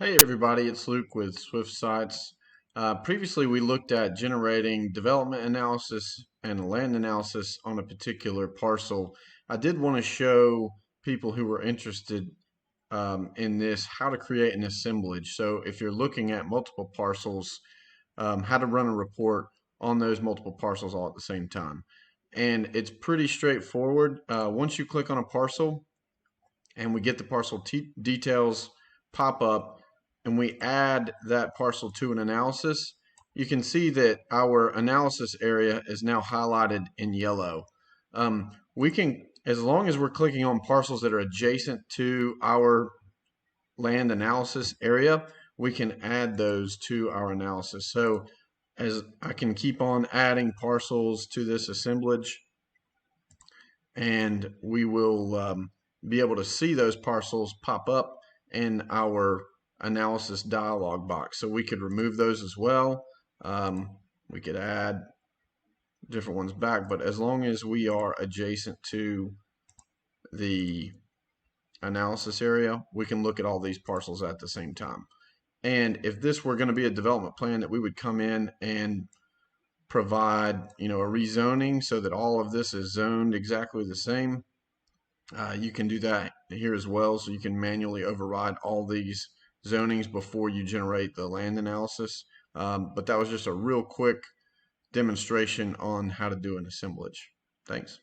Hey everybody, it's Luke with Swift Sites. Previously we looked at generating development analysis and land analysis on a particular parcel. I did want to show people who were interested in this how to create an assemblage. So if you're looking at multiple parcels, how to run a report on those multiple parcels all at the same time. And it's pretty straightforward. Once you click on a parcel and we get the parcel details pop up, and we add that parcel to an analysis, you can see that our analysis area is now highlighted in yellow. We can, as long as we're clicking on parcels that are adjacent to our land analysis area, we can add those to our analysis. So as I can keep on adding parcels to this assemblage, and we will be able to see those parcels pop up in our analysis dialog box. So we could remove those as well. We could add different ones back, but as long as we are adjacent to the analysis area, we can look at all these parcels at the same time. And if this were going to be a development plan that we would come in and provide, a rezoning so that all of this is zoned exactly the same, you can do that here as well. So you can manually override all these zonings before you generate the land analysis. But that was just a real quick demonstration on how to do an assemblage. Thanks.